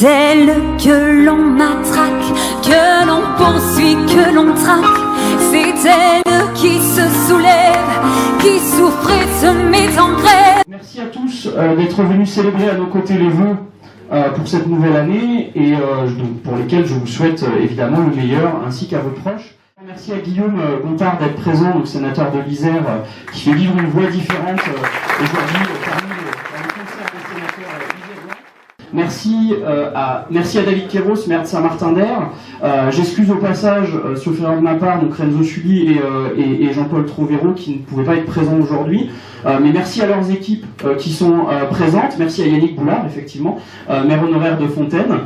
elle que l'on matraque, que l'on poursuit, que l'on traque. C'est elle qui se soulève, qui souffre et se met en grève. Merci à tous d'être venus célébrer à nos côtés les vœux pour cette nouvelle année et donc pour lesquels je vous souhaite évidemment le meilleur, ainsi qu'à vos proches. Merci à Guillaume Gontard d'être présent, donc sénateur de l'Isère, qui fait vivre une voix différente aujourd'hui parmi le concert des sénateurs isérois. Merci à David Kéros, maire de Saint-Martin-d'Air. J'excuse au passage, sauf erreur de ma part, donc Renzo Sully et Jean-Paul Trovero qui ne pouvaient pas être présents aujourd'hui. Mais merci à leurs équipes qui sont présentes. Merci à Yannick Boulard, effectivement, maire honoraire de Fontaine.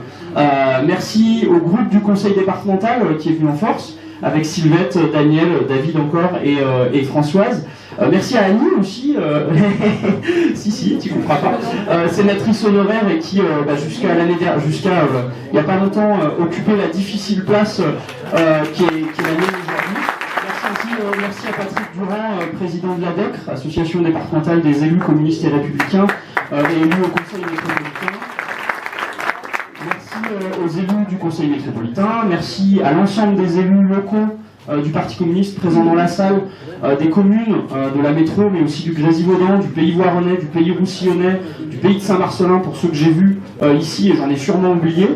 Merci au groupe du conseil départemental qui est venu en force, avec Sylvette, Daniel, David encore et Françoise. Merci à Annie aussi, si, tu comprends pas, sénatrice honoraire et qui, jusqu'à il n'y a pas longtemps, occupait la difficile place qui est la mienne aujourd'hui. Merci à Patrick Durand, président de l'ADECR, Association départementale des élus communistes et républicains, et élus au Conseil métropolitain. Merci aux élus du Conseil métropolitain. Merci à l'ensemble des élus locaux du Parti communiste présents dans la salle, des communes de la métro, mais aussi du Grésivaudan, du Pays Voironnais, du Pays Roussillonnais, du Pays de Saint-Marcelin, pour ceux que j'ai vus ici, et j'en ai sûrement oublié.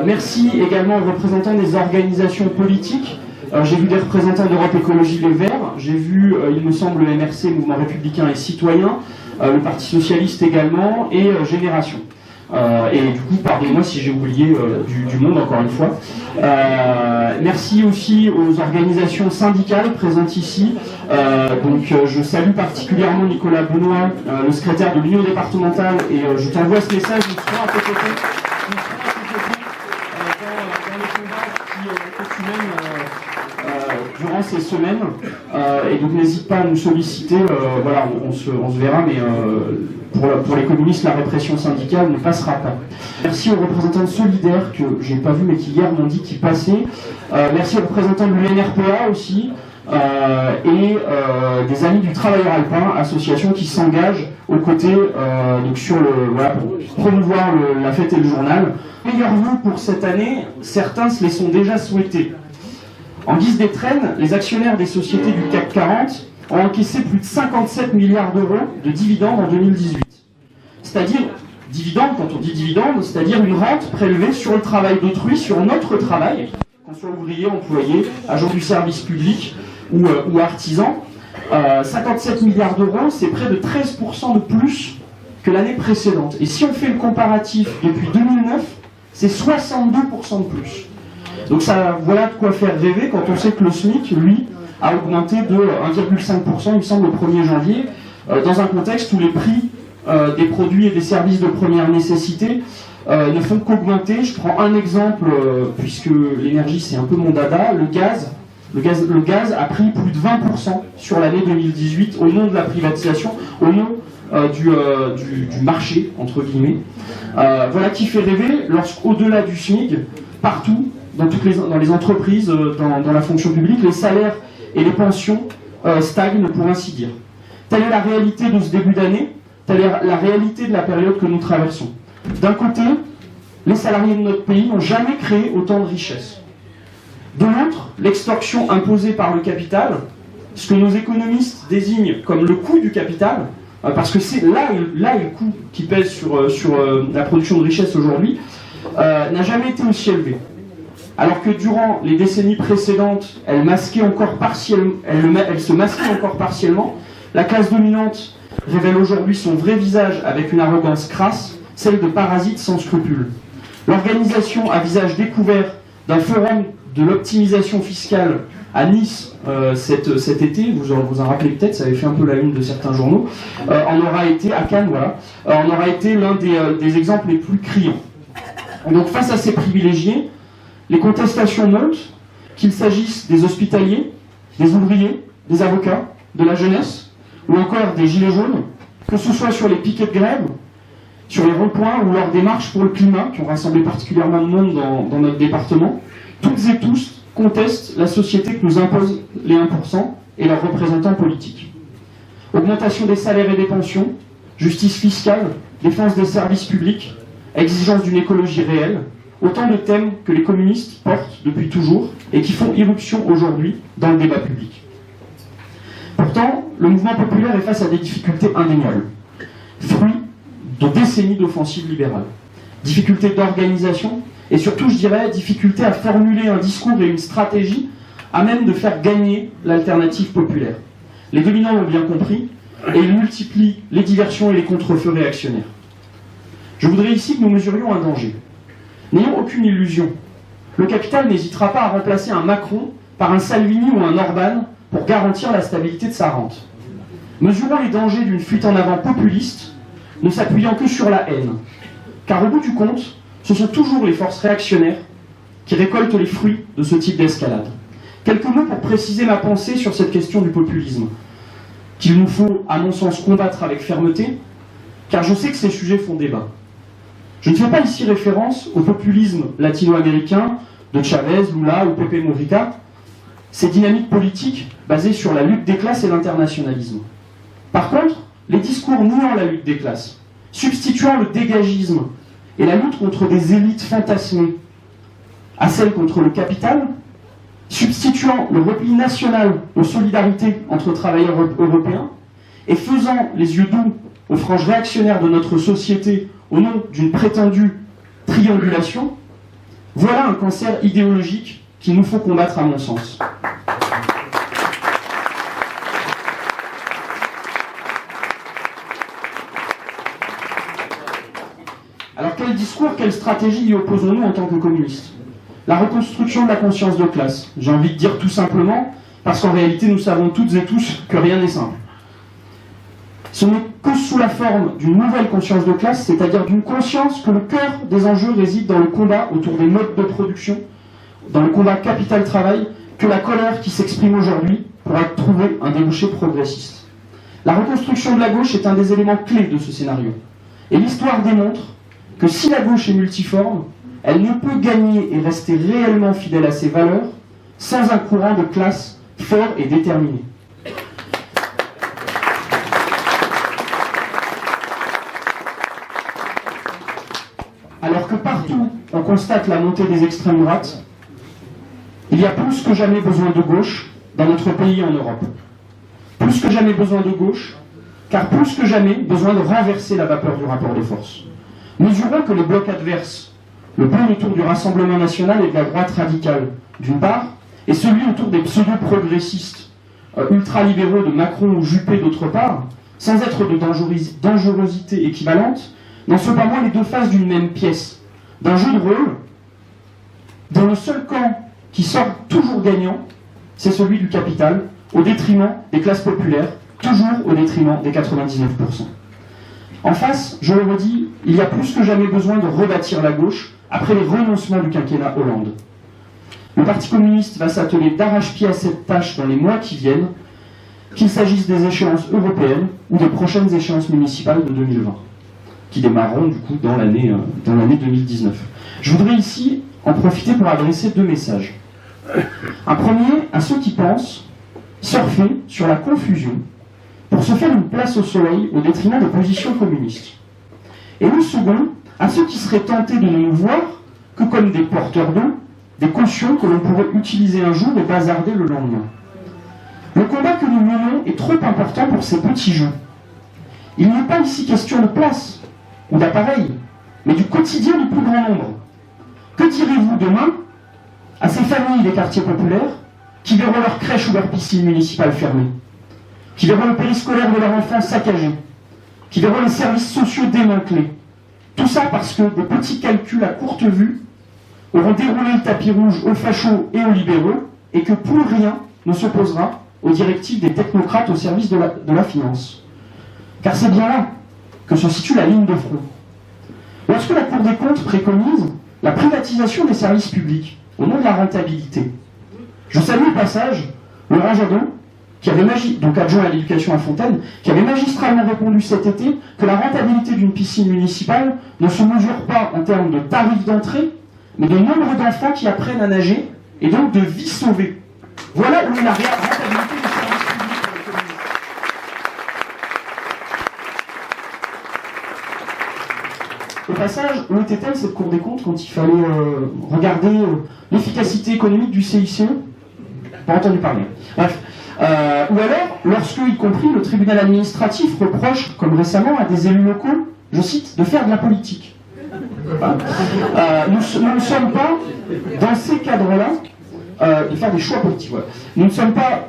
Merci également aux représentants des organisations politiques. J'ai vu des représentants d'Europe Écologie Les Verts, j'ai vu, il me semble, le MRC, Mouvement Républicain et Citoyen, le Parti Socialiste également, et Génération. Et du coup, pardonnez-moi si j'ai oublié du monde, encore une fois. Merci aussi aux organisations syndicales présentes ici. Donc je salue particulièrement Nicolas Benoît, le secrétaire de l'Union départementale, et je t'envoie ce message, nous serons à tes côtés. Dans les combats que tu mènes durant ces semaines. Et donc n'hésite pas à nous solliciter, voilà, on se verra, mais pour les communistes, la répression syndicale ne passera pas. Merci aux représentants de Solidaire, que j'ai pas vu mais qui hier m'ont dit qu'ils passaient. Merci aux représentants de l'UNRPA aussi, et des Amis du Travailleur Alpin, association qui s'engage aux côtés, donc pour promouvoir la fête et le journal. Meilleurs vœux pour cette année, certains se les sont déjà souhaités. En guise d'étrenne, les actionnaires des sociétés du CAC 40 ont encaissé plus de 57 milliards d'euros de dividendes en 2018. C'est-à-dire, dividendes, quand on dit dividendes, c'est-à-dire une rente prélevée sur le travail d'autrui, sur notre travail, qu'on soit ouvrier, employé, agent du service public ou artisan. 57 milliards d'euros, c'est près de 13% de plus que l'année précédente. Et si on fait le comparatif depuis 2009, c'est 62% de plus. Donc ça, voilà de quoi faire rêver quand on sait que le SMIC, lui, a augmenté de 1,5%, il me semble, au 1er janvier, dans un contexte où les prix des produits et des services de première nécessité ne font qu'augmenter. Je prends un exemple, puisque l'énergie c'est un peu mon dada, le gaz a pris plus de 20% sur l'année 2018 au nom de la privatisation, au nom du marché, entre guillemets. Voilà qui fait rêver, lorsqu'au-delà du SMIC, partout, dans les entreprises, dans la fonction publique, les salaires et les pensions stagnent, pour ainsi dire. Telle est la réalité de ce début d'année, telle est la réalité de la période que nous traversons. D'un côté, les salariés de notre pays n'ont jamais créé autant de richesses. De l'autre, l'extorsion imposée par le capital, ce que nos économistes désignent comme le coût du capital, parce que c'est là le coût qui pèse sur la production de richesse aujourd'hui, n'a jamais été aussi élevé. Alors que durant les décennies précédentes, elle se masquait encore partiellement, la classe dominante révèle aujourd'hui son vrai visage avec une arrogance crasse, celle de parasites sans scrupules. L'organisation à visage découvert d'un forum de l'optimisation fiscale à Nice cet été, vous en rappelez peut-être, ça avait fait un peu la une de certains journaux, en aura été, à Cannes, voilà, en aura été l'un des exemples les plus criants. Donc face à ces privilégiés, les contestations montent, qu'il s'agisse des hospitaliers, des ouvriers, des avocats, de la jeunesse, ou encore des gilets jaunes, que ce soit sur les piquets de grève, sur les ronds-points ou lors des marches pour le climat, qui ont rassemblé particulièrement de monde dans notre département. Toutes et tous contestent la société que nous imposent les 1% et leurs représentants politiques. Augmentation des salaires et des pensions, justice fiscale, défense des services publics, exigence d'une écologie réelle, autant de thèmes que les communistes portent depuis toujours et qui font irruption aujourd'hui dans le débat public. Pourtant, le mouvement populaire est face à des difficultés indéniables, fruit de décennies d'offensives libérales. Difficultés d'organisation et surtout, je dirais, difficulté à formuler un discours et une stratégie à même de faire gagner l'alternative populaire. Les dominants l'ont bien compris et ils multiplient les diversions et les contre-feux réactionnaires. Je voudrais ici que nous mesurions un danger. N'ayons aucune illusion. Le capital n'hésitera pas à remplacer un Macron par un Salvini ou un Orban pour garantir la stabilité de sa rente. Mesurons les dangers d'une fuite en avant populiste, ne s'appuyant que sur la haine. Car au bout du compte, ce sont toujours les forces réactionnaires qui récoltent les fruits de ce type d'escalade. Quelques mots pour préciser ma pensée sur cette question du populisme, qu'il nous faut, à mon sens, combattre avec fermeté, car je sais que ces sujets font débat. Je ne fais pas ici référence au populisme latino-américain de Chavez, Lula ou Pepe Mujica, ces dynamiques politiques basées sur la lutte des classes et l'internationalisme. Par contre, les discours niant la lutte des classes, substituant le dégagisme et la lutte contre des élites fantasmées à celle contre le capital, substituant le repli national aux solidarités entre travailleurs européens et faisant les yeux doux aux franges réactionnaires de notre société au nom d'une prétendue triangulation, voilà un cancer idéologique qu'il nous faut combattre à mon sens. Alors quel discours, quelle stratégie y opposons-nous en tant que communistes ? La reconstruction de la conscience de classe. J'ai envie de dire tout simplement, parce qu'en réalité nous savons toutes et tous que rien n'est simple. Ce n'est que sous la forme d'une nouvelle conscience de classe, c'est-à-dire d'une conscience que le cœur des enjeux réside dans le combat autour des modes de production, dans le combat capital-travail, que la colère qui s'exprime aujourd'hui pourra trouver un débouché progressiste. La reconstruction de la gauche est un des éléments clés de ce scénario. Et l'histoire démontre que si la gauche est multiforme, elle ne peut gagner et rester réellement fidèle à ses valeurs sans un courant de classe fort et déterminé. Alors que partout on constate la montée des extrêmes droites, il y a plus que jamais besoin de gauche dans notre pays et en Europe. Plus que jamais besoin de gauche, car plus que jamais besoin de renverser la vapeur du rapport de force. Mesurons que les blocs adverses, le bloc autour du Rassemblement national et de la droite radicale, d'une part, et celui autour des pseudo-progressistes ultralibéraux de Macron ou Juppé, d'autre part, sans être de dangerosité équivalente, n'en sont pas moins les deux faces d'une même pièce, d'un jeu de rôle dont le seul camp qui sort toujours gagnant, c'est celui du capital, au détriment des classes populaires, toujours au détriment des 99%. En face, je le redis, il y a plus que jamais besoin de rebâtir la gauche après les renoncements du quinquennat Hollande. Le Parti communiste va s'atteler d'arrache-pied à cette tâche dans les mois qui viennent, qu'il s'agisse des échéances européennes ou des prochaines échéances municipales de 2020, qui démarreront du coup dans l'année 2019. Je voudrais ici en profiter pour adresser deux messages. Un premier à ceux qui pensent surfer sur la confusion pour se faire une place au soleil au détriment des positions communistes. Et le second à ceux qui seraient tentés de ne nous voir que comme des porteurs d'eau, des cautions que l'on pourrait utiliser un jour et bazarder le lendemain. Le combat que nous menons est trop important pour ces petits jeux. Il n'est pas ici question de place ou d'appareil, mais du quotidien du plus grand nombre. Que direz-vous demain à ces familles des quartiers populaires qui verront leur crèche ou leur piscine municipale fermée, qui verront le périscolaire de leur enfant saccagé, qui verront les services sociaux démantelés? Tout ça parce que des petits calculs à courte vue auront déroulé le tapis rouge aux fachos et aux libéraux et que plus rien ne s'opposera aux directives des technocrates au service de la finance. Car c'est bien là que se situe la ligne de front. Lorsque la Cour des comptes préconise la privatisation des services publics au nom de la rentabilité, je salue au passage Laurent Jadot, donc adjoint à l'éducation à Fontaine, qui avait magistralement répondu cet été que la rentabilité d'une piscine municipale ne se mesure pas en termes de tarifs d'entrée, mais de nombre d'enfants qui apprennent à nager et donc de vies sauvées. Voilà où est la rentabilité des services publics pour les communistes. Au passage, où était-elle cette Cour des comptes quand il fallait regarder l'efficacité économique du CICE? Pas entendu parler. Bref. Ou alors, lorsque, y compris, le tribunal administratif reproche, comme récemment, à des élus locaux, je cite, de faire de la politique. Nous ne sommes pas, dans ces cadres-là, de faire des choix politiques. Voilà. Nous ne sommes pas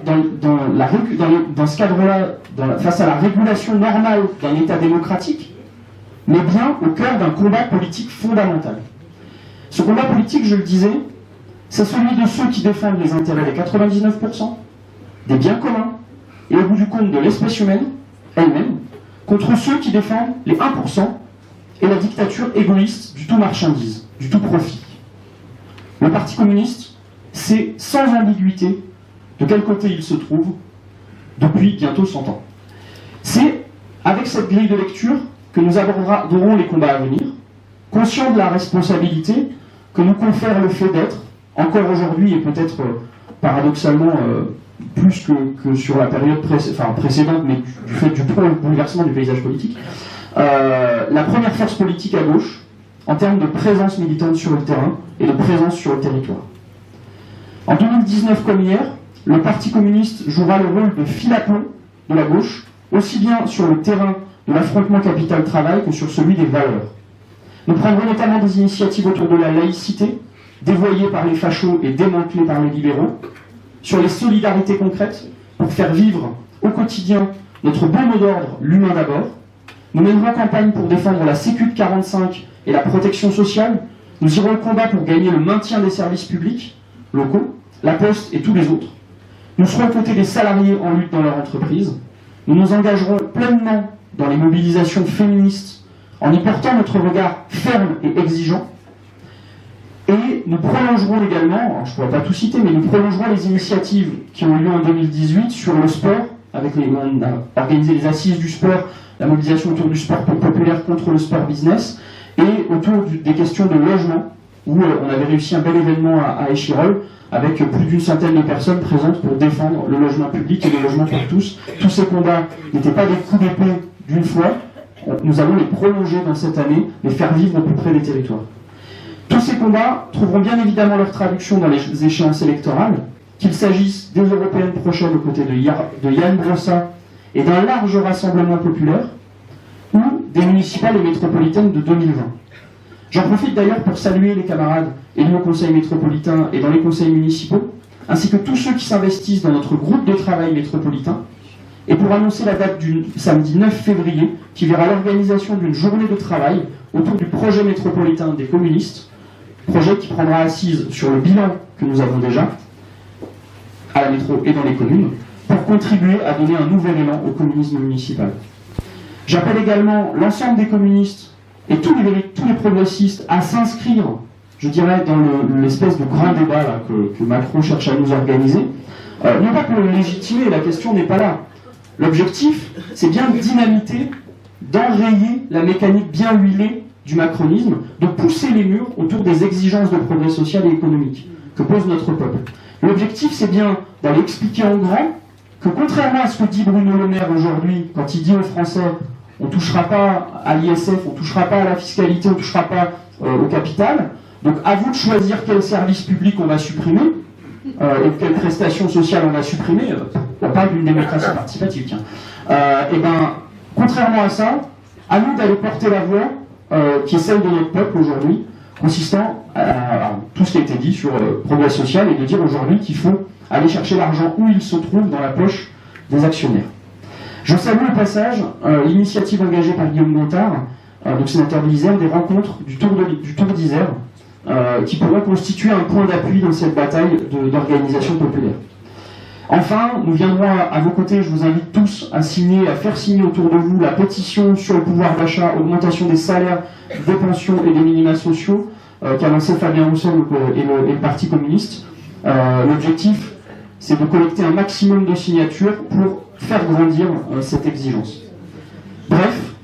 dans ce cadre-là, face à la régulation normale d'un État démocratique, mais bien au cœur d'un combat politique fondamental. Ce combat politique, je le disais, c'est celui de ceux qui défendent les intérêts des 99%, des biens communs, et au bout du compte de l'espèce humaine, elle-même, contre ceux qui défendent les 1% et la dictature égoïste du tout marchandise, du tout profit. Le Parti communiste sait sans ambiguïté de quel côté il se trouve depuis bientôt 100 ans. C'est avec cette grille de lecture que nous aborderons les combats à venir, conscients de la responsabilité que nous confère le fait d'être, encore aujourd'hui et peut-être paradoxalement plus que sur la période précédente, mais du fait du bouleversement du paysage politique, la première force politique à gauche en termes de présence militante sur le terrain et de présence sur le territoire. En 2019 comme hier, le Parti communiste jouera le rôle de fil à plomb de la gauche, aussi bien sur le terrain de l'affrontement capital-travail que sur celui des valeurs. Nous prendrons notamment des initiatives autour de la laïcité, dévoyée par les fachos et démantelée par les libéraux, sur les solidarités concrètes, pour faire vivre au quotidien notre bon mot d'ordre, l'humain d'abord. Nous mènerons campagne pour défendre la Sécu de 45 et la protection sociale. Nous irons au combat pour gagner le maintien des services publics locaux, la Poste et tous les autres. Nous serons aux côtés des salariés en lutte dans leur entreprise. Nous nous engagerons pleinement dans les mobilisations féministes en y portant notre regard ferme et exigeant. Et nous prolongerons également, alors je ne pourrais pas tout citer, mais nous prolongerons les initiatives qui ont eu lieu en 2018 sur le sport. On a organisé les assises du sport, la mobilisation autour du sport populaire contre le sport business, et autour des questions de logement, où on avait réussi un bel événement à Échirolles, avec plus d'une centaine de personnes présentes pour défendre le logement public et le logement pour tous. Tous ces combats n'étaient pas des coups d'épée d'une fois, nous allons les prolonger dans cette année, les faire vivre au plus près des territoires. Tous ces combats trouveront bien évidemment leur traduction dans les échéances électorales, qu'il s'agisse des européennes prochaines aux côtés de Yann Brossa et d'un large rassemblement populaire, ou des municipales et métropolitaines de 2020. J'en profite d'ailleurs pour saluer les camarades élus au conseil métropolitain et dans les conseils municipaux, ainsi que tous ceux qui s'investissent dans notre groupe de travail métropolitain, et pour annoncer la date du samedi 9 février, qui verra l'organisation d'une journée de travail autour du projet métropolitain des communistes, projet qui prendra assise sur le bilan que nous avons déjà, à la métro et dans les communes, pour contribuer à donner un nouvel élan au communisme municipal. J'appelle également l'ensemble des communistes et tous les progressistes à s'inscrire, je dirais, dans l'espèce de grand débat là, que Macron cherche à nous organiser. Non pas pour le légitimer, la question n'est pas là. L'objectif, c'est bien de dynamiter, d'enrayer la mécanique bien huilée du macronisme, de pousser les murs autour des exigences de progrès social et économique que pose notre peuple. L'objectif, c'est bien d'aller expliquer en grand que contrairement à ce que dit Bruno Le Maire aujourd'hui, quand il dit aux Français on ne touchera pas à l'ISF, on ne touchera pas à la fiscalité, on ne touchera pas au capital, donc à vous de choisir quel service public on va supprimer et quelles prestations sociales on va supprimer. On parle d'une démocratie participative. Et ben, contrairement à ça, à nous d'aller porter la voix qui est celle de notre peuple aujourd'hui, consistant à tout ce qui a été dit sur progrès social et de dire aujourd'hui qu'il faut aller chercher l'argent où il se trouve dans la poche des actionnaires. Je salue au passage l'initiative engagée par Guillaume Gontard, donc sénateur de l'Isère, des rencontres du Tour d'Isère, qui pourront constituer un point d'appui dans cette bataille d'organisation populaire. Enfin, nous viendrons à vos côtés, je vous invite tous à faire signer autour de vous la pétition sur le pouvoir d'achat, augmentation des salaires, des pensions et des minima sociaux, qu'a lancé Fabien Roussel et le Parti communiste. L'objectif, c'est de collecter un maximum de signatures pour faire grandir cette exigence. Bref,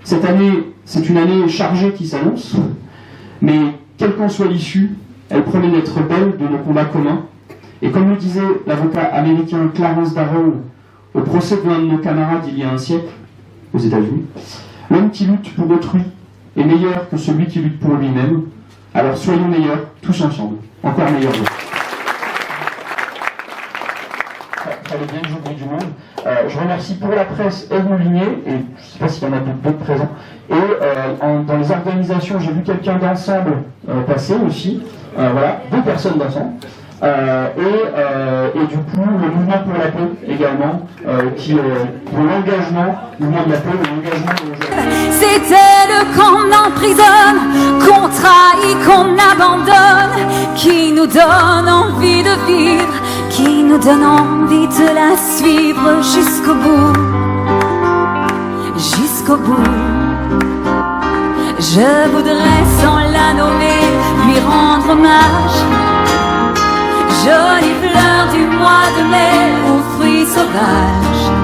cette année, c'est une année chargée qui s'annonce, mais quelle qu'en soit l'issue, elle promet d'être belle de nos combats communs. Et comme le disait l'avocat américain Clarence Darrow au procès de l'un de nos camarades il y a un siècle, aux États-Unis, l'homme qui lutte pour autrui est meilleur que celui qui lutte pour lui-même. Alors soyons meilleurs, tous ensemble. Encore meilleurs. Fallait bien que j'oublie du monde. Je remercie pour la presse Eve Moulinier, et je ne sais pas s'il y en a d'autres présents. Et dans les organisations, j'ai vu quelqu'un d'ensemble passer aussi. Voilà, 2 personnes d'ensemble. Et du coup, le mouvement pour la paix également, pour l'engagement, le mouvement de la paix, l'engagement de c'est elle qu'on emprisonne, qu'on trahit, qu'on abandonne, qui nous donne envie de vivre, qui nous donne envie de la suivre jusqu'au bout, jusqu'au bout. Je voudrais sans la nommer lui rendre hommage, jolie fleur du mois de mai aux fruits sauvages.